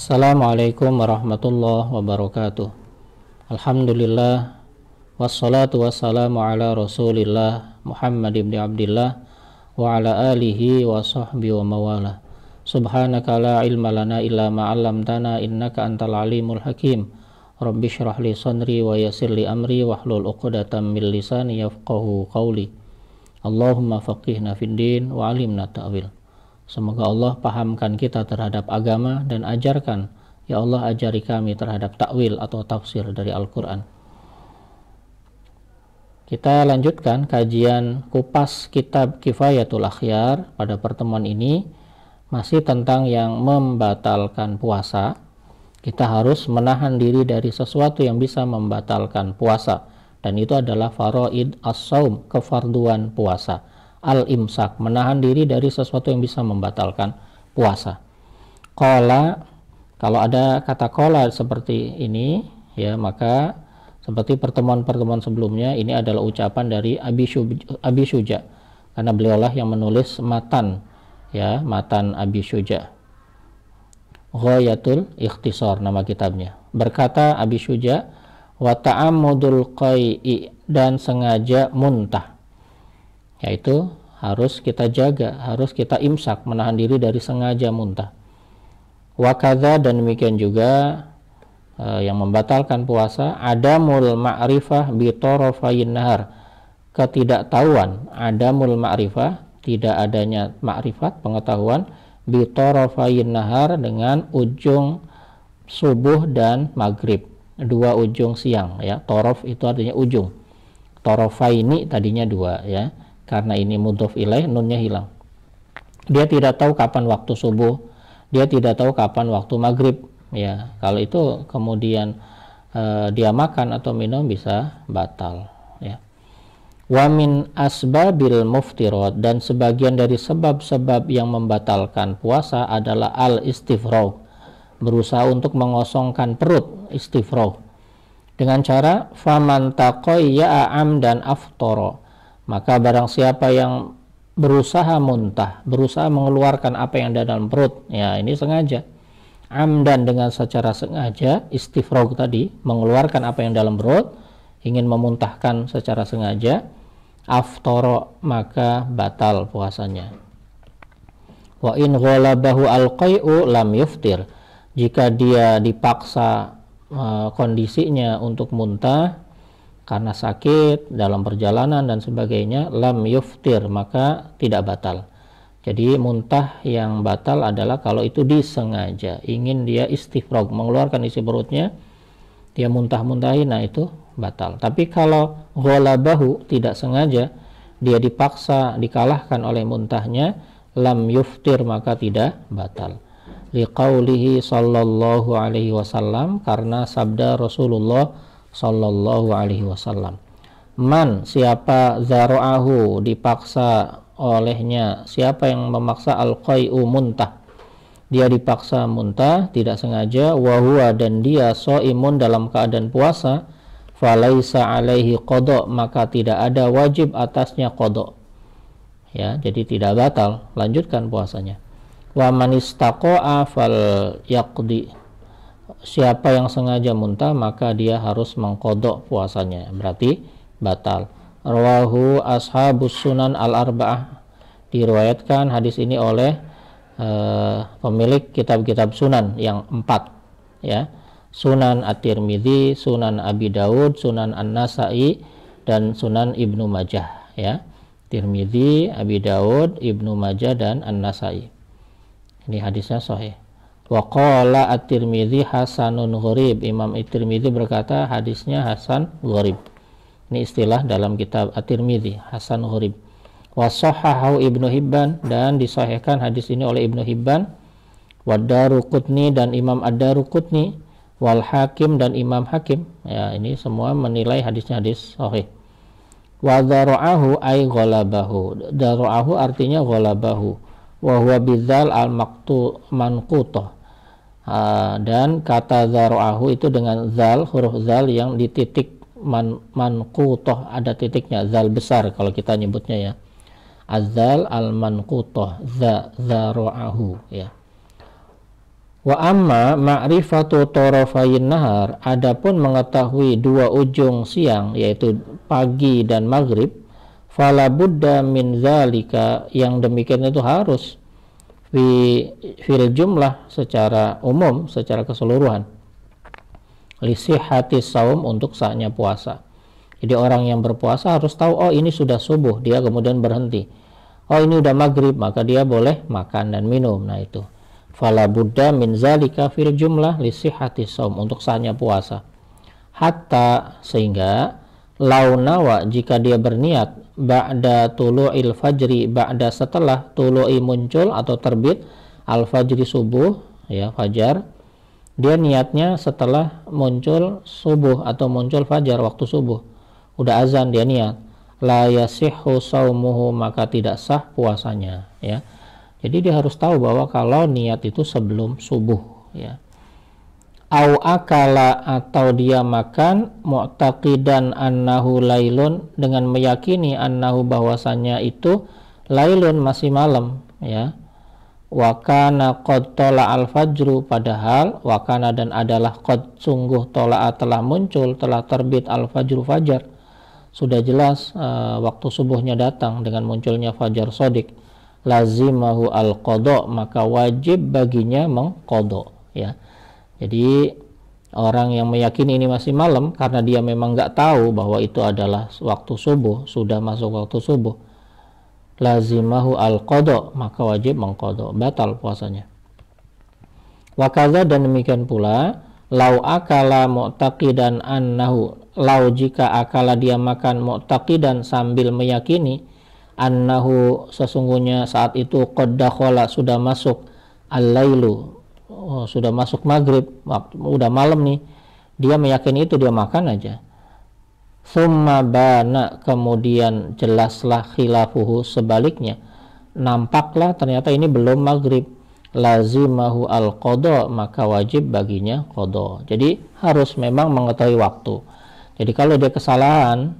Assalamualaikum warahmatullahi wabarakatuh. Alhamdulillah wassalatu wassalamu ala Rasulillah Muhammad ibn Abdillah wa ala alihi wa sahbihi wa mawalah. Subhanaka la ilma lana illa ma 'allamtana innaka antal alimul hakim. Rabbi shrah li sadri wa yassir li amri wahlul 'uqdatam min lisani yafqahu qawli. Allahumma faqihna fid din wa 'allimna ta'wil. Semoga Allah pahamkan kita terhadap agama dan ajarkan, ya Allah ajari kami terhadap takwil atau tafsir dari Al-Quran. Kita lanjutkan kajian kupas kitab Kifayatul Akhyar. Pada pertemuan ini masih tentang yang membatalkan puasa. Kita harus menahan diri dari sesuatu yang bisa membatalkan puasa, dan itu adalah faraid as-saum, kefarduan puasa. Al-imsak, menahan diri dari sesuatu yang bisa membatalkan puasa. Qala, kalau ada kata qala seperti ini, ya, maka seperti pertemuan-pertemuan sebelumnya, ini adalah ucapan dari Abi Syuja, karena beliaulah yang menulis matan, ya, matan Abi Syuja. Ghayatul Ikhtisar nama kitabnya. Berkata Abi Syuja, wa ta'ammudul qai'i, dan sengaja muntah, yaitu harus kita jaga, harus kita imsak, menahan diri dari sengaja muntah. Wakadha, dan demikian juga yang membatalkan puasa, adamul ma'rifah bi tarafayin nahar, ketidaktahuan, adamul ma'rifah, tidak adanya ma'rifat, pengetahuan, bi tarafayin nahar, dengan ujung subuh dan maghrib, dua ujung siang, ya. Torof itu artinya ujung, torofaini tadinya dua, ya, karena ini mudhof ilaih, nunnya hilang. Dia tidak tahu kapan waktu subuh, dia tidak tahu kapan waktu maghrib, ya. Kalau itu kemudian dia makan atau minum bisa batal, ya. Wa min asbabil muftirat, dan sebagian dari sebab-sebab yang membatalkan puasa adalah al-istifragh, berusaha untuk mengosongkan perut, istifragh, dengan cara faman taqayya amdan aftara, maka barang siapa yang berusaha muntah, berusaha mengeluarkan apa yang ada dalam perut, ya, ini sengaja, amdan, dengan secara sengaja, istifragh tadi, mengeluarkan apa yang dalam perut, ingin memuntahkan secara sengaja, aftara, maka batal puasanya. Wa in ghalabahu alqai'u lam yuftir, jika dia dipaksa kondisinya untuk muntah karena sakit, dalam perjalanan dan sebagainya, lam yuftir, maka tidak batal. Jadi muntah yang batal adalah kalau itu disengaja, ingin dia istifragh, mengeluarkan isi perutnya, dia muntah-muntahin, nah itu batal. Tapi kalau ghalabahu, tidak sengaja, dia dipaksa, dikalahkan oleh muntahnya, lam yuftir, maka tidak batal. Liqaulihi sallallahu alaihi wasallam, karena sabda Rasulullah sallallahu alaihi wasallam, man, siapa zara'ahu, dipaksa olehnya, siapa yang memaksa al-qai'u, muntah, dia dipaksa muntah tidak sengaja, wa huwa, dan dia shaimun, dalam keadaan puasa, falaisa alaihi qada, maka tidak ada wajib atasnya qada, ya, jadi tidak batal, lanjutkan puasanya. Wa man istaqa'a fal yaqdi, siapa yang sengaja muntah maka dia harus mengqadha puasanya, berarti batal. Rawahu ashabus sunan al-arba'ah, diriwayatkan hadis ini oleh pemilik kitab-kitab sunan yang 4, ya, Sunan At-Tirmidzi, Sunan Abi Daud, Sunan An-Nasa'i, dan Sunan Ibnu Majah, ya. Tirmidzi, Abi Daud, Ibnu Majah, dan An-Nasa'i. Ini hadisnya sahih. Wa qala At-Tirmidzi hasanun gharib, Imam At-Tirmidzi berkata hadisnya hasan gharib. Ini istilah dalam kitab At-Tirmidzi, hasan gharib. Wa sahahahu Ibnu Hibban, dan disahihkan hadis ini oleh Ibnu Hibban, wa Daruqutni, dan Imam Ad-Daruqutni, wal Hakim, dan Imam Hakim, ya, ini semua menilai hadisnya hadis sahih. Wa dara'ahu ay ghalabahu, dara'ahu artinya ghalabahu, wa huwa bidzal al-manqutah, dan kata zara'ahu itu dengan zal, huruf zal yang dititik, manqutah, ada titiknya, zal besar kalau kita nyebutnya, ya, azal al-manqutah, zara'ahu, ya. Wa amma ma'rifatu tarafayin nahar, adapun mengetahui dua ujung siang yaitu pagi dan maghrib, fala budda min zalika, yang demikian itu harus fil jumlah, secara umum, secara keseluruhan, lisihati saum, untuk sahnya puasa. Jadi orang yang berpuasa harus tahu, oh ini sudah subuh, dia kemudian berhenti. Oh ini udah maghrib, maka dia boleh makan dan minum. Nah itu fala budda min zalika fil jumlah lisihati saum, untuk sahnya puasa. Hatta, sehingga launawa, jika dia berniat, ba'da tulu'il fajri, ba'da, setelah tulu'i, muncul atau terbit, al fajri, subuh, ya fajar, dia niatnya setelah muncul subuh atau muncul fajar, waktu subuh, udah azan dia niat, la yasihhu saumuhu, maka tidak sah puasanya, ya. Jadi dia harus tahu bahwa kalau niat itu sebelum subuh, ya. Au akala, atau dia makan, mu'taqidan annahu lailun, dengan meyakini annahu, bahwasannya itu lailun, masih malam, ya. Wa kana qad tola al fajru, padahal wa kana, dan adalah, qad, sungguh, tola, telah muncul, telah terbit, al fajru, fajar, sudah jelas waktu subuhnya datang dengan munculnya fajar sodik, lazimahu al qada, maka wajib baginya mengqada, ya. Jadi orang yang meyakini ini masih malam karena dia memang nggak tahu bahwa itu adalah waktu subuh, sudah masuk waktu subuh, lazimahu al qada, maka wajib mengqada, batal puasanya. Wa kadza, dan demikian pula, lau akala mu'taqidan annahu, lau, jika akala dia makan mu'taqidan, sambil meyakini, annahu, sesungguhnya saat itu, qad dakhala, sudah masuk, al-lailu, sudah masuk maghrib, udah malam nih, dia meyakini itu, dia makan aja. Summa bana, kemudian jelaslah, khilafuhu, sebaliknya, nampaklah ternyata ini belum maghrib, lazimahu al qada, maka wajib baginya qada. Jadi harus memang mengetahui waktu. Jadi kalau dia kesalahan,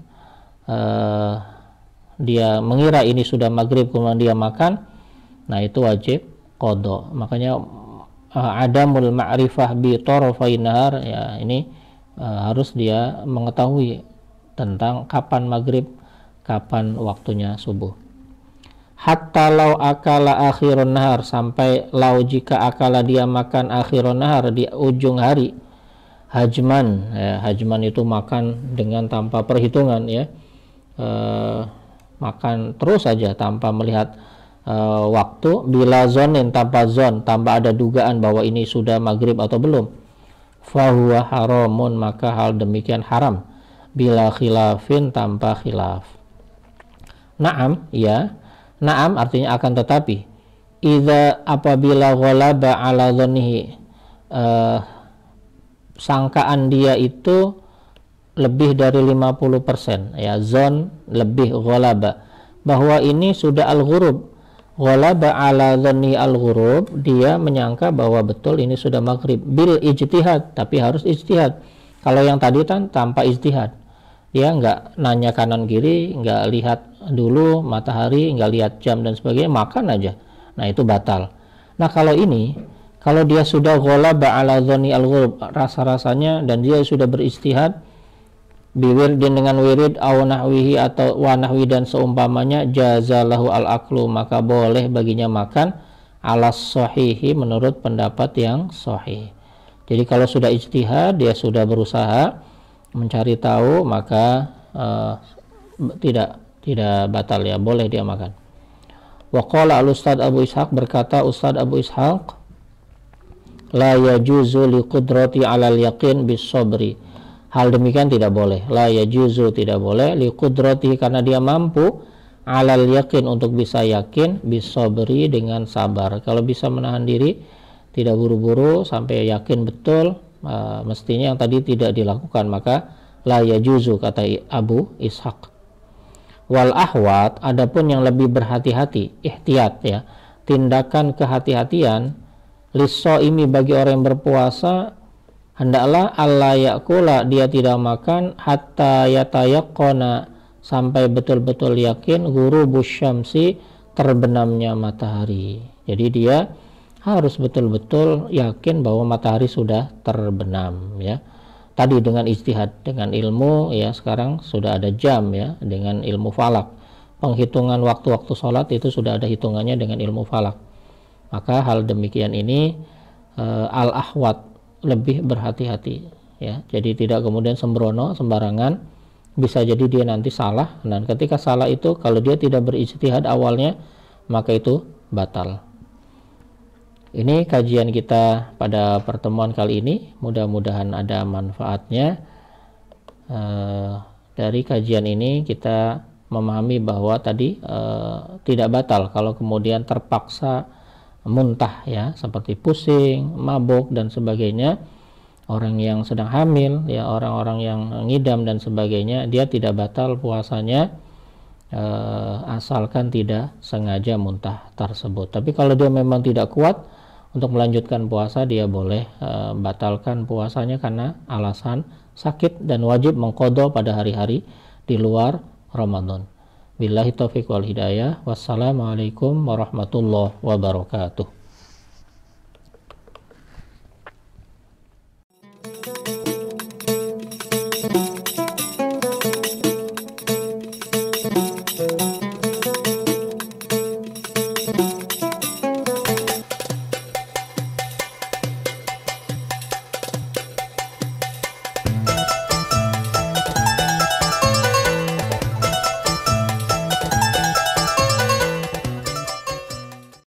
dia mengira ini sudah maghrib kemudian dia makan, nah itu wajib qada. Makanya adamul ma'rifah bi tarafain nahar, ya ini harus dia mengetahui tentang kapan maghrib, kapan waktunya subuh. Hatta lau akala akhirun nahar, sampai lau, jika akala dia makan akhirun nahar, di ujung hari, hajman, ya, hajman itu makan dengan tanpa perhitungan, ya, makan terus saja tanpa melihat waktu, bila zonin, tanpa zon, tanpa ada dugaan bahwa ini sudah maghrib atau belum, fahuwa haramun, maka hal demikian haram, bila khilafin, tanpa khilaf. Naam, ya, naam artinya akan tetapi, idza, apabila ghalaba ala dhanihi, sangkaan dia itu lebih dari 50%, ya, zon lebih ghalaba, bahwa ini sudah al-ghurub, ghalaba ala dhanni al-ghurub, dia menyangka bahwa betul ini sudah maghrib, bil ijtihad, tapi harus ijtihad. Kalau yang tadi kan tanpa ijtihad, dia nggak nanya kanan kiri, nggak lihat dulu matahari, nggak lihat jam dan sebagainya, makan aja, nah itu batal. Nah kalau ini, kalau dia sudah ghalaba ala dhanni al-ghurub, rasa-rasanya, dan dia sudah beristihad, biwirdin, dengan wirid, aw nahwihi, atau wa nahwi, dan seumpamanya, jazalahu al-aklu, maka boleh baginya makan, alas sahihi, menurut pendapat yang sahih. Jadi kalau sudah ijtihad, dia sudah berusaha mencari tahu, maka tidak batal, ya, boleh dia makan. Wa qala al-ustad Abu Ishaq, berkata Ustad Abu Ishaq, la yajuzu li qudrati alal yaqin bis sabri, hal demikian tidak boleh, la yajuzu, tidak boleh, li qudrati, karena dia mampu, alal yakin, untuk bisa yakin, bis sabri, dengan sabar. Kalau bisa menahan diri, tidak buru-buru sampai yakin betul, mestinya yang tadi tidak dilakukan, maka la yajuzu, kata Abu Ishaq. Wal ahwat, adapun yang lebih berhati-hati, ihtiyat, ya, tindakan kehati-hatian, lis-shaimi, bagi orang yang berpuasa, hendaklah alla yakula, dia tidak makan, hatta yatayaqqana, sampai betul-betul yakin, ghurubus syamsi, terbenamnya matahari. Jadi dia harus betul-betul yakin bahwa matahari sudah terbenam ya. Tadi dengan ijtihad, dengan ilmu ya, sekarang sudah ada jam ya, dengan ilmu falak. Penghitungan waktu-waktu sholat itu sudah ada hitungannya dengan ilmu falak. Maka hal demikian ini al-ahwat, lebih berhati-hati ya. Jadi tidak kemudian sembrono sembarangan, bisa jadi dia nanti salah, dan ketika salah itu kalau dia tidak berijtihad awalnya maka itu batal. Ini kajian kita pada pertemuan kali ini, mudah-mudahan ada manfaatnya. Dari kajian ini kita memahami bahwa tadi tidak batal kalau kemudian terpaksa muntah ya, seperti pusing, mabuk dan sebagainya. Orang yang sedang hamil ya, orang-orang yang ngidam dan sebagainya, dia tidak batal puasanya asalkan tidak sengaja muntah tersebut. Tapi kalau dia memang tidak kuat untuk melanjutkan puasa, dia boleh batalkan puasanya karena alasan sakit dan wajib mengqadha pada hari-hari di luar Ramadan. Billahi taufiq wal hidayah. Wassalamualaikum warahmatullahi wabarakatuh.